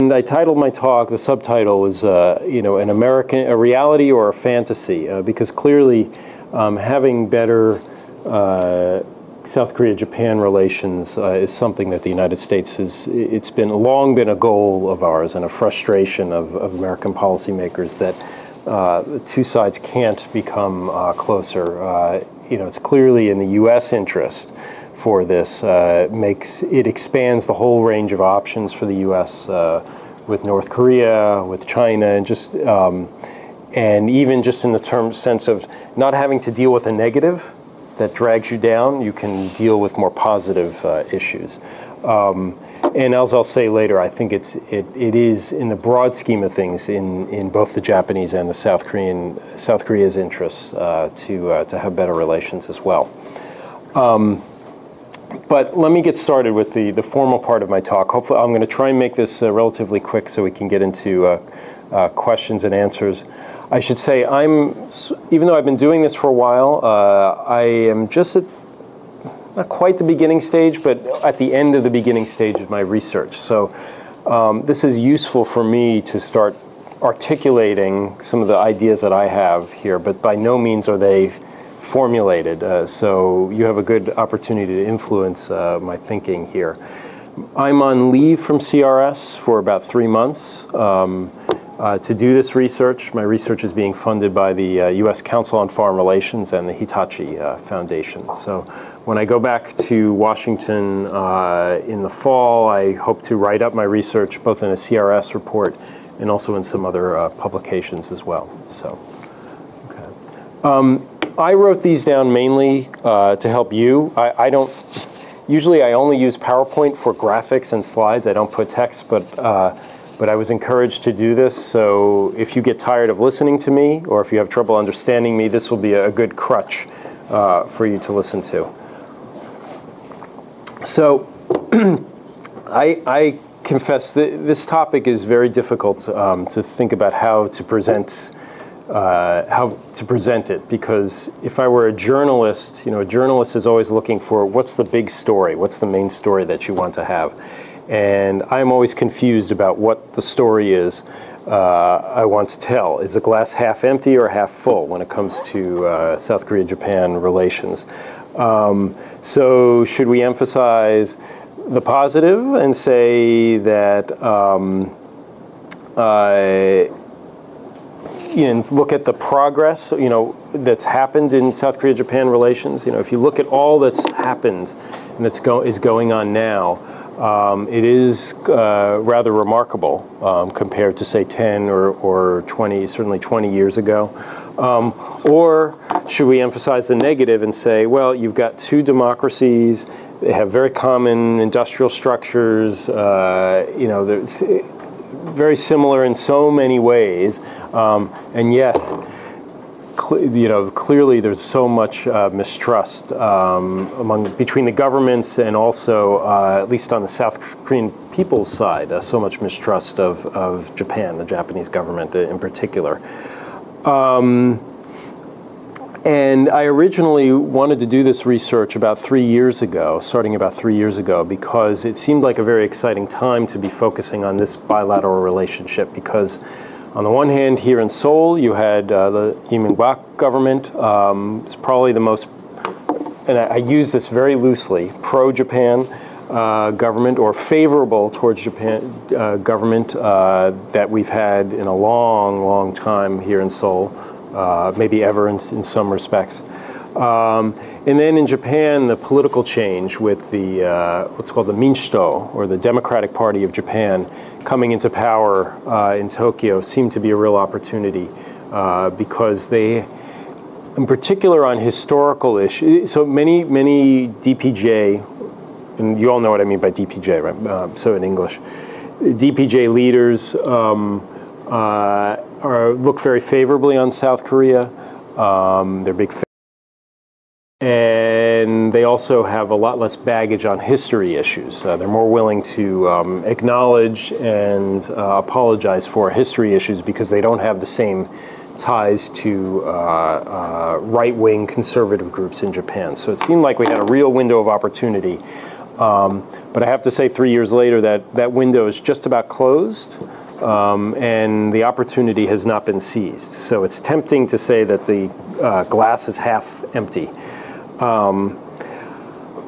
And I titled my talk, the subtitle was, a reality or a fantasy, because clearly having better South Korea-Japan relations is something that the United States it's long been a goal of ours and a frustration of American policymakers that the two sides can't become closer. It's clearly in the U.S. interest for this. It expands the whole range of options for the U.S. With North Korea, with China, and even just in the sense of not having to deal with a negative that drags you down, you can deal with more positive issues. And as I'll say later, I think it is in the broad scheme of things in both the Japanese and the South Korea's interests to have better relations as well. But let me get started with the formal part of my talk. Hopefully, I'm going to try and make this relatively quick so we can get into questions and answers. I should say, even though I've been doing this for a while, I am just at not quite the beginning stage, but at the end of the beginning stage of my research. So this is useful for me to start articulating some of the ideas that I have here, but by no means are they formulated. So you have a good opportunity to influence my thinking here. I'm on leave from CRS for about 3 months. To do this research. My research is being funded by the U.S. Council on Foreign Relations and the Hitachi Foundation. So when I go back to Washington in the fall, I hope to write up my research both in a CRS report and also in some other publications as well. So, okay. I wrote these down mainly to help you. Usually I only use PowerPoint for graphics and slides. I don't put text, but I was encouraged to do this, so if you get tired of listening to me, or if you have trouble understanding me, this will be a good crutch for you to listen to. So, I confess that this topic is very difficult to think about how to present it, because if I were a journalist, a journalist is always looking for what's the big story, what's the main story that you want to have. And I'm always confused about what the story is I want to tell. Is the glass half empty or half full when it comes to South Korea-Japan relations? So should we emphasize the positive and say that, look at the progress, that's happened in South Korea-Japan relations? If you look at all that's happened and is going on now, it is rather remarkable compared to, say, 10 or 20, certainly 20 years ago. Or should we emphasize the negative and say, well, you've got two democracies, they have very common industrial structures, they're very similar in so many ways, and yet, clearly there's so much mistrust between the governments and also, at least on the South Korean people's side, so much mistrust of Japan, the Japanese government in particular. And I originally wanted to do this research starting about 3 years ago, because it seemed like a very exciting time to be focusing on this bilateral relationship, because on the one hand, here in Seoul, you had the Lee Myung-bak government. It's probably the most, and I use this very loosely, pro-Japan government or favorable towards Japan government that we've had in a long, long time here in Seoul, maybe ever in some respects. And then in Japan, the political change with the what's called the Minshito, or the Democratic Party of Japan, coming into power in Tokyo seemed to be a real opportunity because they, in particular on historical issues, so many DPJ, and you all know what I mean by DPJ, right? So in English, DPJ leaders look very favorably on South Korea. They're big fans. And they also have a lot less baggage on history issues. They're more willing to acknowledge and apologize for history issues because they don't have the same ties to right-wing conservative groups in Japan. So it seemed like we had a real window of opportunity But I have to say 3 years later that window is just about closed, and the opportunity has not been seized. So it's tempting to say that the glass is half empty.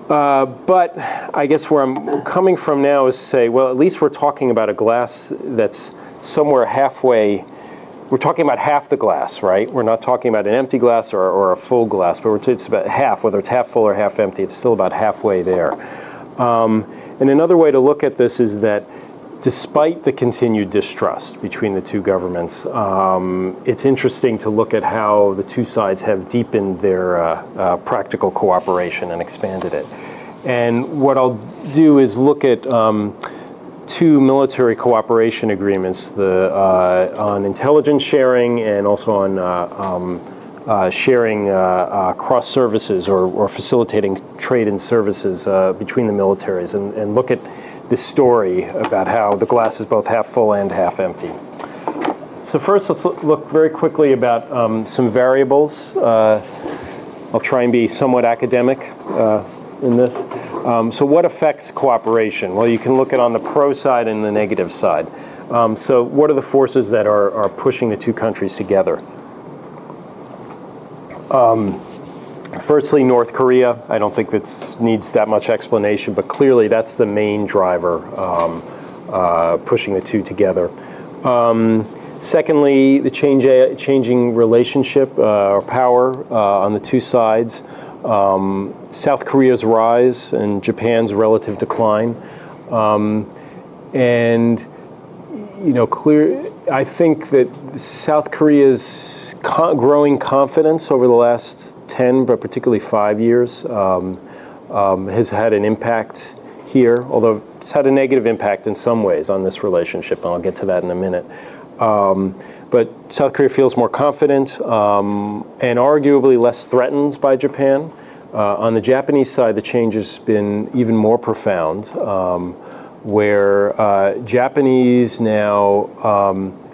But I guess where I'm coming from now is to say, well, at least we're talking about a glass that's somewhere halfway. We're talking about half the glass, right? We're not talking about an empty glass or a full glass, but it's about half, whether it's half full or half empty, it's still about halfway there. And another way to look at this is that despite the continued distrust between the two governments, it's interesting to look at how the two sides have deepened their practical cooperation and expanded it. And what I'll do is look at two military cooperation agreements, on intelligence sharing and also on sharing cross services or facilitating trade and services between the militaries, and look at this story about how the glass is both half full and half empty. So first, let's look very quickly about some variables. I'll try and be somewhat academic in this. So what affects cooperation? Well, you can look at on the pro side and the negative side. So what are the forces that are pushing the two countries together? Firstly, North Korea. I don't think that needs that much explanation, but clearly that's the main driver pushing the two together. Secondly, the changing relationship or power on the two sides. South Korea's rise and Japan's relative decline. And, you know, I think that South Korea's growing confidence over the last 10, but particularly 5 years, has had an impact here, although it's had a negative impact in some ways on this relationship, and I'll get to that in a minute. But South Korea feels more confident and arguably less threatened by Japan. On the Japanese side, the change has been even more profound, where Japanese now,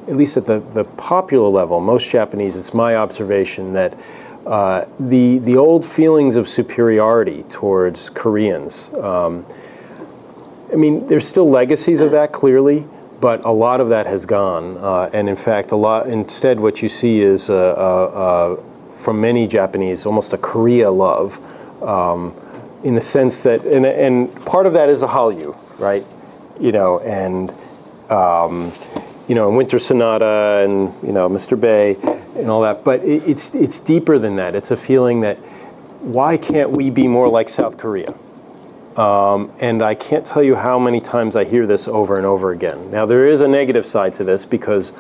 at least at the popular level, most Japanese, it's my observation that the old feelings of superiority towards Koreans, I mean, there's still legacies of that, clearly, but a lot of that has gone. And in fact, instead what you see is, from many Japanese, almost a Korea love, in the sense that, and part of that is the Hallyu, right? You know, and, you know, Winter Sonata and, you know, Mr. Bay and all that, but it's deeper than that. It's a feeling that, why can't we be more like South Korea? And I can't tell you how many times I hear this over and over again. Now, there is a negative side to this because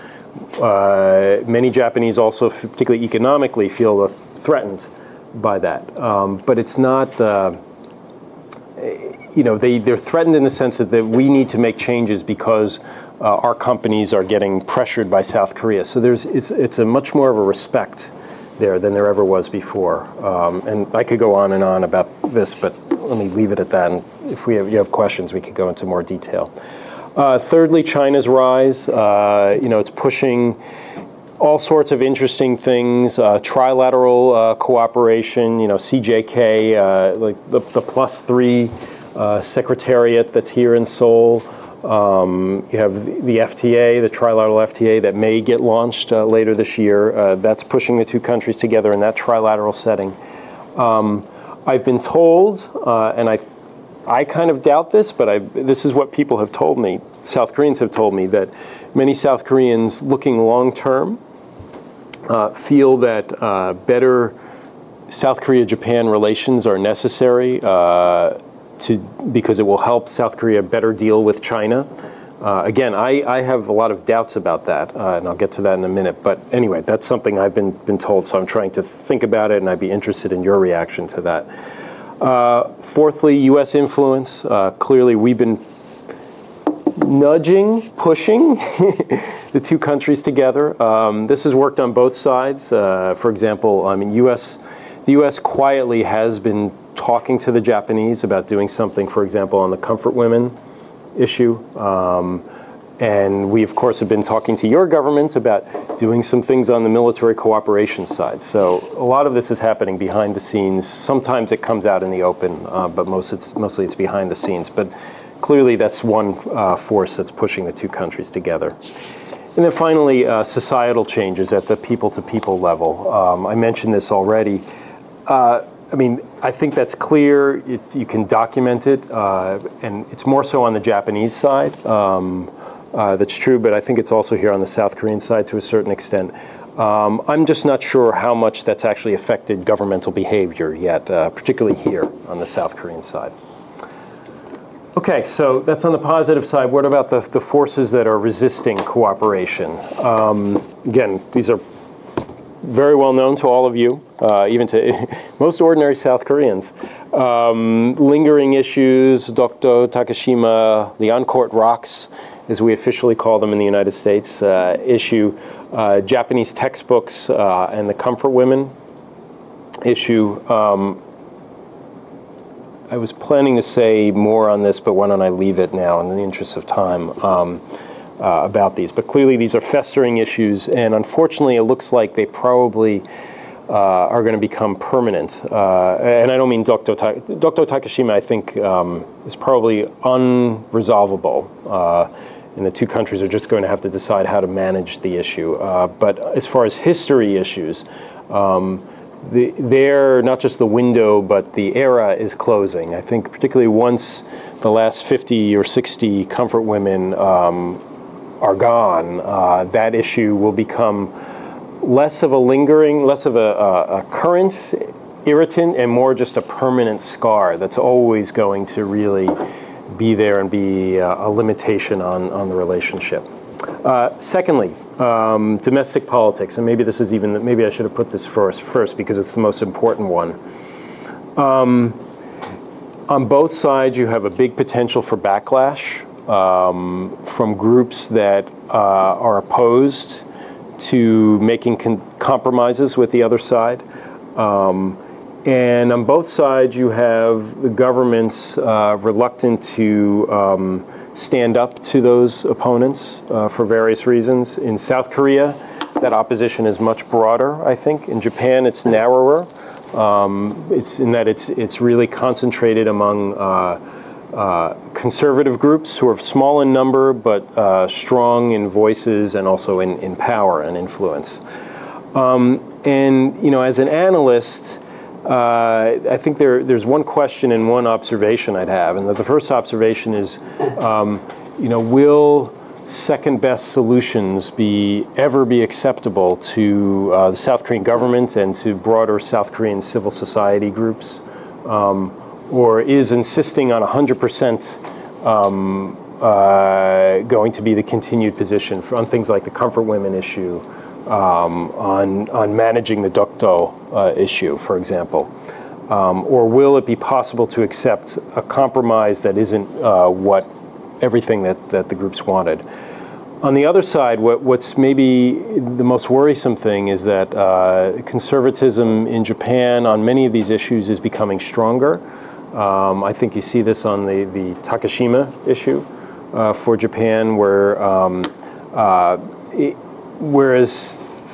many Japanese also, particularly economically, feel threatened by that. But it's not, you know, they're threatened in the sense that we need to make changes because our companies are getting pressured by South Korea. So it's a much more of a respect there than there ever was before. And I could go on and on about this, but let me leave it at that. And if you have questions, we could go into more detail. Thirdly, China's rise. You know, it's pushing all sorts of interesting things, trilateral cooperation, you know, CJK, like the +3 secretariat that's here in Seoul. You have the FTA, the trilateral FTA that may get launched later this year. That's pushing the two countries together in that trilateral setting. I've been told, and I kind of doubt this, but this is what people have told me, South Koreans have told me, that many South Koreans looking long-term feel that better South Korea-Japan relations are necessary because it will help South Korea better deal with China. Again, I have a lot of doubts about that, and I'll get to that in a minute. But anyway, that's something I've been told, so I'm trying to think about it, and I'd be interested in your reaction to that. Fourthly, U.S. influence. Clearly, we've been pushing the two countries together. This has worked on both sides. For example, I mean, the U.S. quietly has been talking to the Japanese about doing something, for example, on the comfort women issue. And we, of course, have been talking to your government about doing some things on the military cooperation side. So a lot of this is happening behind the scenes. Sometimes it comes out in the open, but mostly it's behind the scenes. But clearly that's one force that's pushing the two countries together. And then finally, societal changes at the people-to-people level. I mentioned this already. I mean, I think that's clear. You can document it, and it's more so on the Japanese side. That's true, but I think it's also here on the South Korean side to a certain extent. I'm just not sure how much that's actually affected governmental behavior yet, particularly here on the South Korean side. Okay, so that's on the positive side. What about the forces that are resisting cooperation? Again, these are very well known to all of you, even to most ordinary South Koreans. Lingering issues, Dokdo, Takashima, the on-court rocks, as we officially call them in the United States, issue, Japanese textbooks and the comfort women issue. I was planning to say more on this, but why don't I leave it now in the interest of time about these. But clearly these are festering issues, and unfortunately it looks like they probably are going to become permanent. And I don't mean Dokdo Takashima, I think, is probably unresolvable. And the two countries are just going to have to decide how to manage the issue. But as far as history issues, they're not just the window, but the era is closing. I think particularly once the last 50 or 60 comfort women are gone, that issue will become less of a lingering, less of a current irritant, and more just a permanent scar that's always going to really be there and be a limitation on the relationship. Secondly, domestic politics, and maybe this is even, maybe I should have put this first because it's the most important one. On both sides, you have a big potential for backlash from groups that are opposed to making compromises with the other side. And on both sides, you have the governments reluctant to stand up to those opponents for various reasons. In South Korea, that opposition is much broader, I think. In Japan, it's narrower. It's in that it's really concentrated among conservative groups who are small in number but strong in voices and also in power and influence. And you know, as an analyst, I think there's one question and one observation I'd have, and the first observation is, you know, will second-best solutions ever be acceptable to the South Korean government and to broader South Korean civil society groups, or is insisting on 100% going to be the continued position on things like the comfort women issue? On managing the Dokdo issue, for example? Or will it be possible to accept a compromise that isn't everything that the groups wanted? On the other side, what's maybe the most worrisome thing is that conservatism in Japan on many of these issues is becoming stronger. I think you see this on the Takashima issue for Japan, where whereas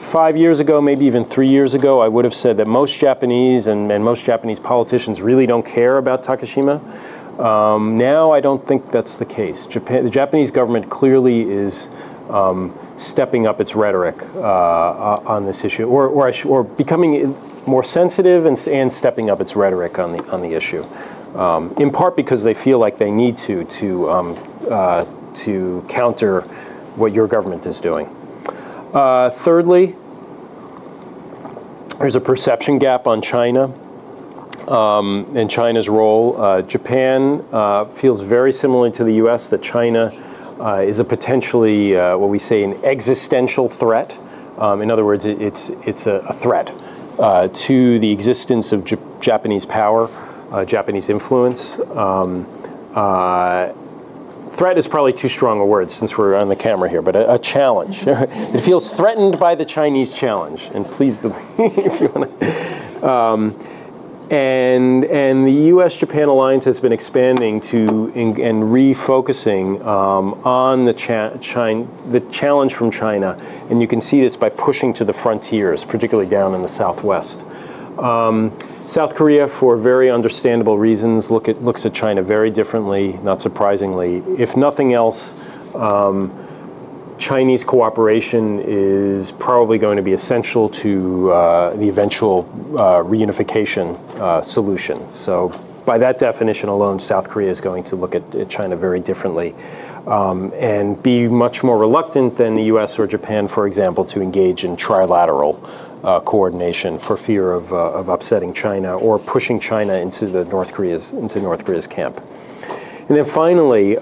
5 years ago, maybe even 3 years ago, I would have said that most Japanese and most Japanese politicians really don't care about Takashima. Now I don't think that's the case. The Japanese government clearly is stepping up its rhetoric on this issue, or becoming more sensitive and stepping up its rhetoric on the issue. In part because they feel like they need to counter what your government is doing. Thirdly, there's a perception gap on China and China's role. Japan feels very similarly to the U.S. that China is a potentially, what we say, an existential threat. In other words, it's a threat to the existence of Japanese power, Japanese influence. Threat is probably too strong a word since we're on the camera here, but a challenge. It feels threatened by the Chinese challenge, and please do if you want to. And the U.S.-Japan alliance has been expanding to and refocusing on the challenge from China, and you can see this by pushing to the frontiers, particularly down in the southwest. South Korea, for very understandable reasons, looks at China very differently, not surprisingly. If nothing else, Chinese cooperation is probably going to be essential to the eventual reunification solution. So by that definition alone, South Korea is going to look at China very differently and be much more reluctant than the US or Japan, for example, to engage in trilateral coordination for fear of upsetting China or pushing China into North Korea's camp. And then finally,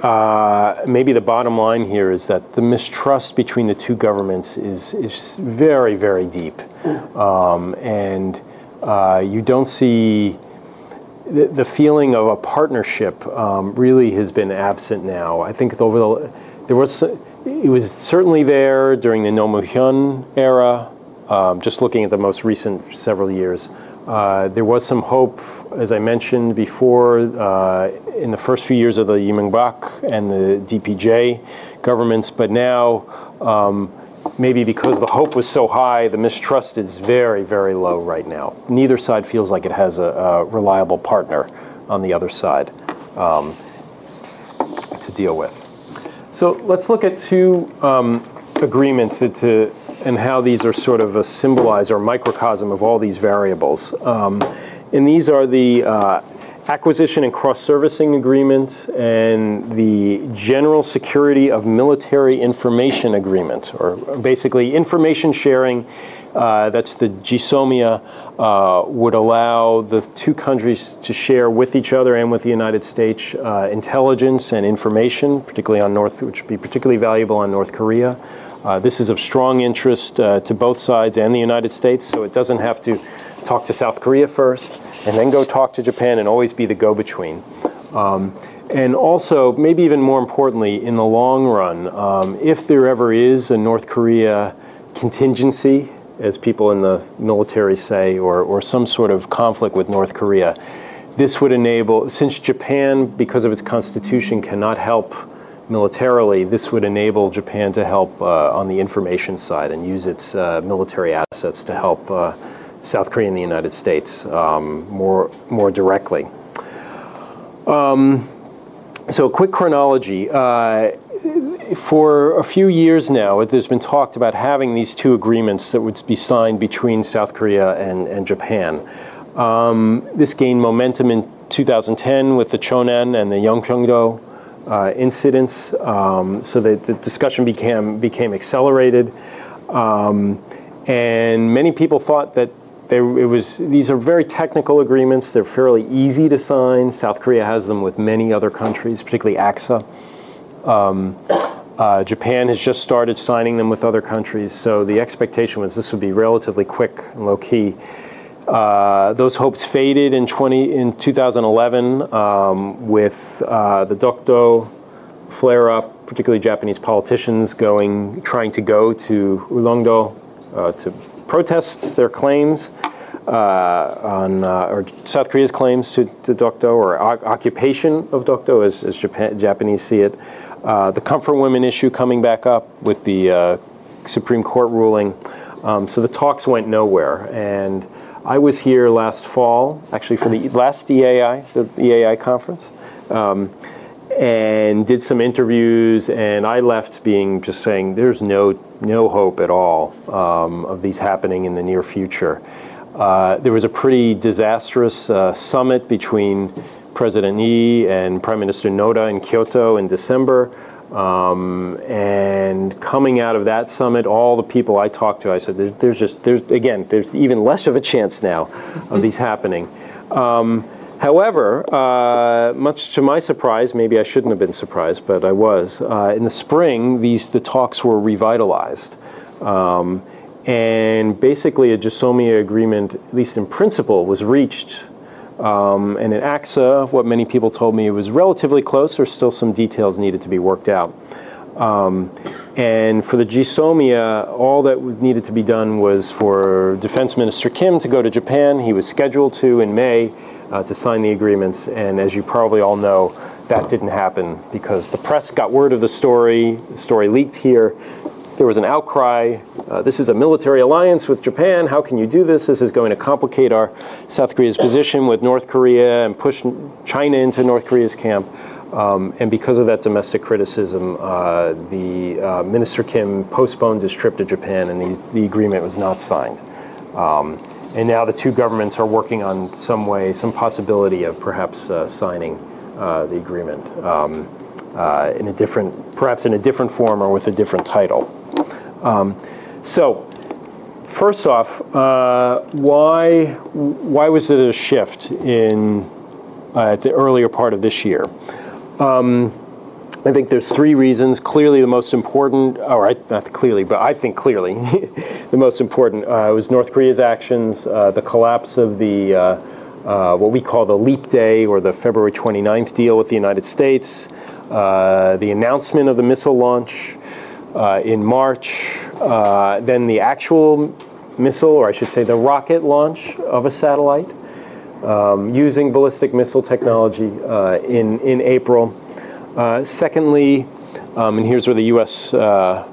maybe the bottom line here is that the mistrust between the two governments is very, very deep. And you don't see the feeling of a partnership really has been absent now. I think it was certainly there during the Nomuhyun era. Just looking at the most recent several years, there was some hope, as I mentioned before, in the first few years of the Lee Myung-bak and the DPJ governments, but now maybe because the hope was so high, the mistrust is very, very low right now. Neither side feels like it has a reliable partner on the other side to deal with. So let's look at two agreements and how these are sort of a symbolize or microcosm of all these variables. And these are the Acquisition and Cross-Servicing Agreement and the General Security of Military Information Agreement, or basically information sharing. That's the GSOMIA, would allow the two countries to share with each other and with the United States intelligence and information, particularly on which would be particularly valuable on North Korea. This is of strong interest to both sides and the United States, so it doesn't have to talk to South Korea first and then go talk to Japan and always be the go-between. And also, maybe even more importantly, in the long run, if there ever is a North Korea contingency, as people in the military say, or some sort of conflict with North Korea, this would enable, since Japan, because of its constitution, cannot help militarily, this would enable Japan to help on the information side and use its military assets to help South Korea and the United States more directly. So a quick chronology. For a few years now, there's been talked about having these two agreements that would be signed between South Korea and Japan. This gained momentum in 2010 with the Chonan and the Yeonpyeongdo incidents, so that the discussion became accelerated, and many people thought that these are very technical agreements. They're fairly easy to sign. South Korea has them with many other countries, particularly AXA. Japan has just started signing them with other countries, so the expectation was this would be relatively quick and low-key. Those hopes faded in 2011 with the Dokdo flare-up, particularly Japanese politicians trying to go to Ulleungdo to protest their claims or South Korea's claims to Dokdo, or occupation of Dokdo, as Japanese see it. The comfort women issue coming back up with the Supreme Court ruling. So the talks went nowhere, and I was here last fall, actually for the last EAI, the EAI conference, and did some interviews, and I left just saying there's no hope at all of these happening in the near future. There was a pretty disastrous summit between President Lee and Prime Minister Noda in Kyoto in December. And coming out of that summit, all the people I talked to, I said, there's even less of a chance now of these happening. However, much to my surprise, maybe I shouldn't have been surprised, but I was, in the spring, the talks were revitalized. And basically a GSOMIA agreement, at least in principle, was reached. And in AXA, what many people told me, it was relatively close. There's still some details needed to be worked out. And for the GSOMIA, all that was needed to be done was for Defense Minister Kim to go to Japan. He was scheduled to in May to sign the agreements, and as you probably all know, that didn't happen because the press got word of the story leaked here. There was an outcry. This is a military alliance with Japan. How can you do this? This is going to complicate our South Korea's position with North Korea and push China into North Korea's camp. And because of that domestic criticism, Minister Kim postponed his trip to Japan, and the agreement was not signed. And now the two governments are working on some possibility of perhaps signing the agreement perhaps in a different form or with a different title. So, first off, why was it a shift at the earlier part of this year? I think there's three reasons. Clearly, the most important, not clearly, but I think clearly, the most important was North Korea's actions, the collapse of the what we call the leap day or the February 29th deal with the United States, the announcement of the missile launch in March, then the actual missile, or I should say the rocket launch of a satellite using ballistic missile technology in April. Secondly, and here's where the U.S.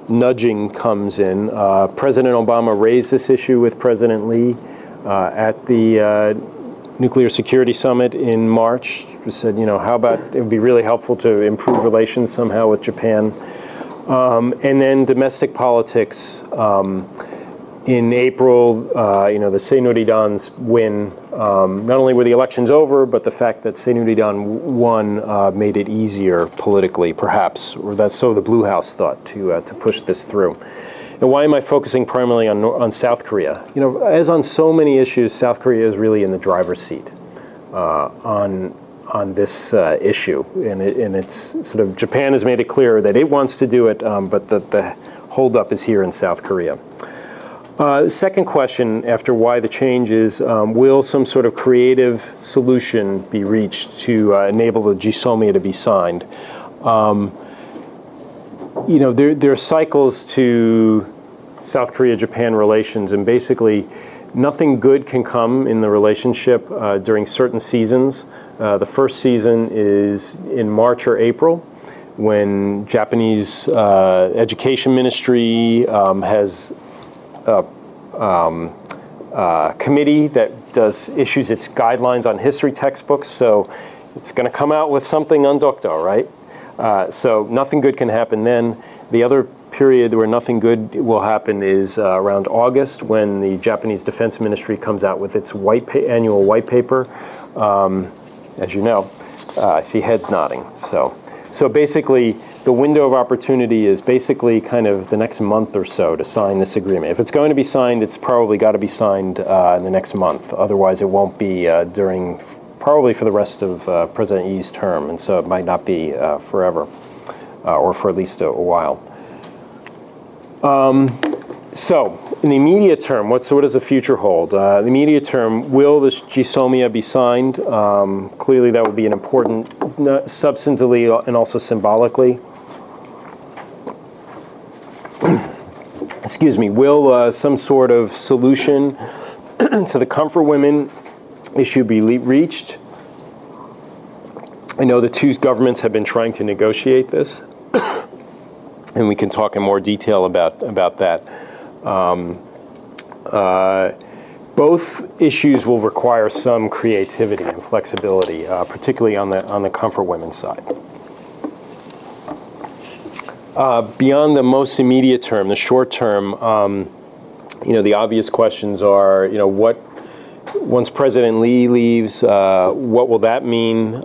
Nudging comes in, President Obama raised this issue with President Lee at the Nuclear Security Summit in March. He said, how about it would be really helpful to improve relations somehow with Japan. And then domestic politics. In April, the 새누리당's win, not only were the elections over, but the fact that 새누리당 won made it easier politically, perhaps, or that's so the Blue House thought, to push this through. And why am I focusing primarily on South Korea? As on so many issues, South Korea is really in the driver's seat on this issue, and it's sort of Japan has made it clear that it wants to do it, but the holdup is here in South Korea. The second question after why the change is, will some sort of creative solution be reached to enable the GSOMIA to be signed? There are cycles to South Korea-Japan relations, and basically nothing good can come in the relationship during certain seasons. The first season is in March or April, when Japanese Education Ministry has committee that issues its guidelines on history textbooks, so it's going to come out with something on Dokdo, right? So nothing good can happen then. The other period where nothing good will happen is around August, when the Japanese Defense Ministry comes out with its annual white paper. As you know, I see heads nodding. So basically, the window of opportunity is basically kind of the next month or so to sign this agreement. If it's going to be signed, it's probably got to be signed in the next month. Otherwise, it won't be probably for the rest of President Yi's term, and so it might not be forever, or for at least a while. So, in the immediate term, what does the future hold? The immediate term, will this GSOMIA be signed? Clearly, that would be an important, substantively and also symbolically. Excuse me. Will some sort of solution to the comfort women issue be reached? I know the two governments have been trying to negotiate this, and we can talk in more detail about that. Both issues will require some creativity and flexibility, particularly on the comfort women's side. Beyond the most immediate term, the short term, the obvious questions are, once President Lee leaves, what will that mean?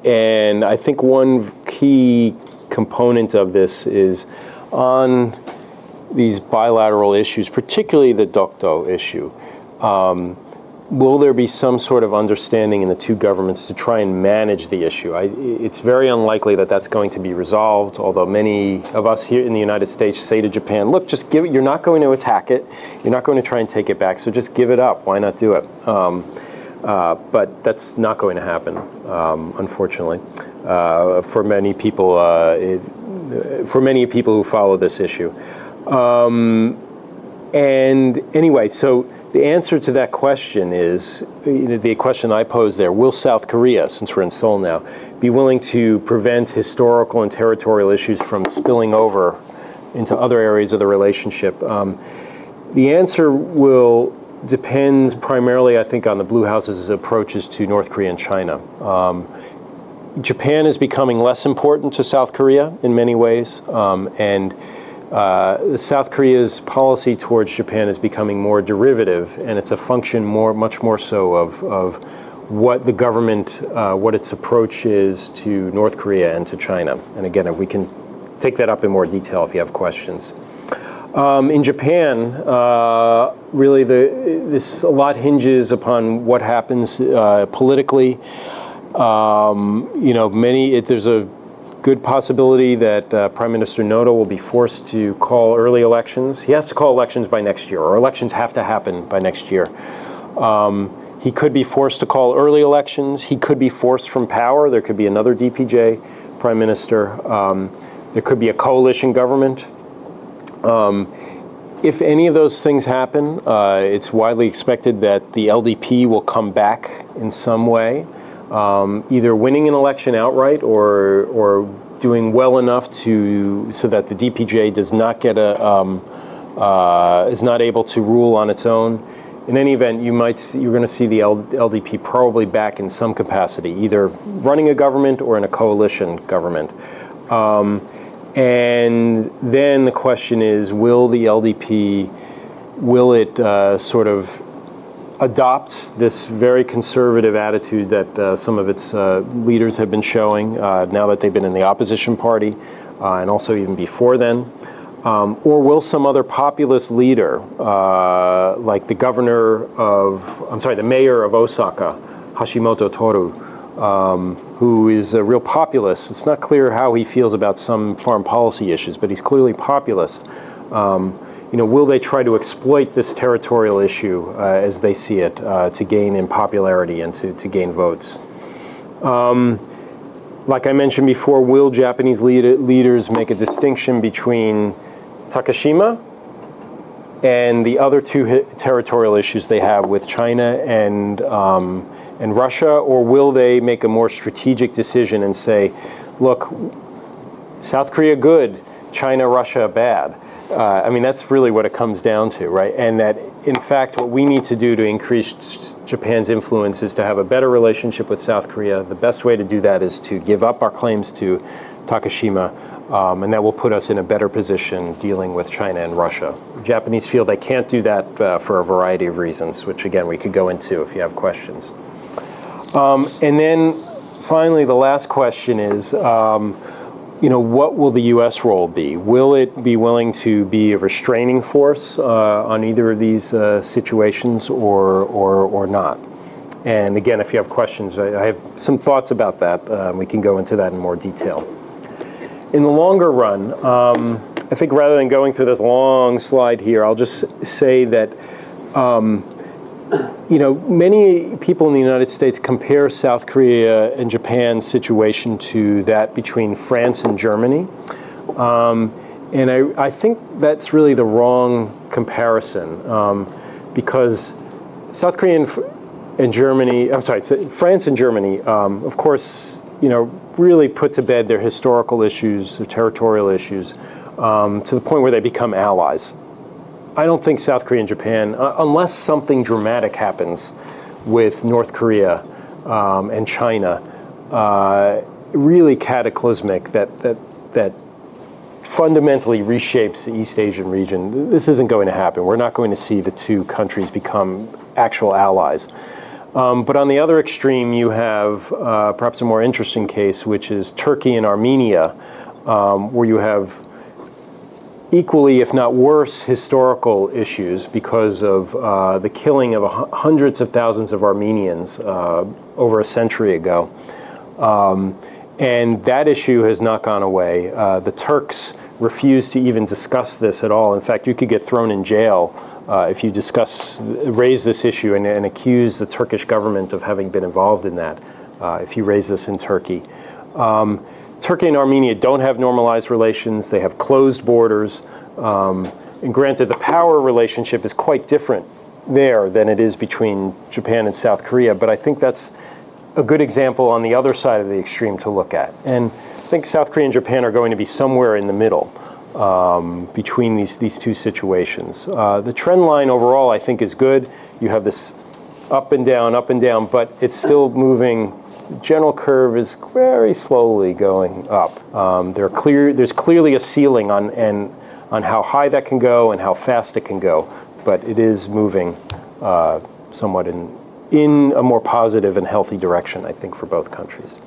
And I think one key component of this is on these bilateral issues, particularly the Dokdo issue. Will there be some sort of understanding in the two governments to try and manage the issue? It's very unlikely that that's going to be resolved, although many of us here in the United States say to Japan, look, just give it, you're not going to attack it, you're not going to try and take it back, so just give it up, why not do it? But that's not going to happen, unfortunately. For many people, for many people who follow this issue. And anyway, so the answer to that question is, the question I posed there, will South Korea, since we're in Seoul now, be willing to prevent historical and territorial issues from spilling over into other areas of the relationship? The answer will depend primarily, I think, on the Blue House's approaches to North Korea and China. Japan is becoming less important to South Korea in many ways, and South Korea's policy towards Japan is becoming more derivative, and it's a function much more so of what the government, what its approach is to North Korea and to China. And again, if we can take that up in more detail if you have questions. In Japan, really this a lot hinges upon what happens politically. There's a good possibility that Prime Minister Noda will be forced to call early elections. He has to call elections by next year, or elections have to happen by next year. He could be forced to call early elections. He could be forced from power. There could be another DPJ Prime Minister. There could be a coalition government. If any of those things happen, it's widely expected that the LDP will come back in some way. Either winning an election outright or doing well enough so that the DPJ does not get is not able to rule on its own. In any event, you're going to see the LDP probably back in some capacity, either running a government or in a coalition government. And then the question is, will the LDP, sort of adopt this very conservative attitude that some of its leaders have been showing now that they've been in the opposition party, and also even before then? Or will some other populist leader, like the mayor of Osaka, Hashimoto Toru, who is a real populist? It's not clear how he feels about some foreign policy issues, but he's clearly populist. Will they try to exploit this territorial issue as they see it to gain in popularity and to gain votes? Like I mentioned before, will Japanese leaders make a distinction between Takashima and the other two territorial issues they have with China and Russia, or will they make a more strategic decision and say, look, South Korea good, China, Russia bad? That's really what it comes down to, right? And that, in fact, what we need to do to increase Japan's influence is to have a better relationship with South Korea. The best way to do that is to give up our claims to Takashima, and that will put us in a better position dealing with China and Russia. The Japanese feel they can't do that for a variety of reasons, which, again, we could go into if you have questions. And then, finally, the last question is, what will the U.S. role be? Will it be willing to be a restraining force on either of these situations or not? And again, if you have questions, I have some thoughts about that. We can go into that in more detail. In the longer run, I think rather than going through this long slide here, I'll just say that many people in the United States compare South Korea and Japan's situation to that between France and Germany. And I think that's really the wrong comparison, because South Korea and Germany, France and Germany, of course, really put to bed their historical issues, their territorial issues, to the point where they become allies. I don't think South Korea and Japan, unless something dramatic happens with North Korea and China, really cataclysmic, that fundamentally reshapes the East Asian region. This isn't going to happen. We're not going to see the two countries become actual allies. But on the other extreme, you have perhaps a more interesting case, which is Turkey and Armenia, where you have equally, if not worse, historical issues because of the killing of hundreds of thousands of Armenians over a century ago. And that issue has not gone away. The Turks refuse to even discuss this at all. In fact, you could get thrown in jail if you raise this issue and accuse the Turkish government of having been involved in that, if you raise this in Turkey. Turkey and Armenia don't have normalized relations. They have closed borders. And granted, the power relationship is quite different there than it is between Japan and South Korea, but I think that's a good example on the other side of the extreme to look at. And I think South Korea and Japan are going to be somewhere in the middle between these two situations. The trend line overall, I think, is good. You have this up and down, but it's still moving. The general curve is very slowly going up. There's clearly a ceiling on how high that can go and how fast it can go, but it is moving somewhat in a more positive and healthy direction, I think, for both countries.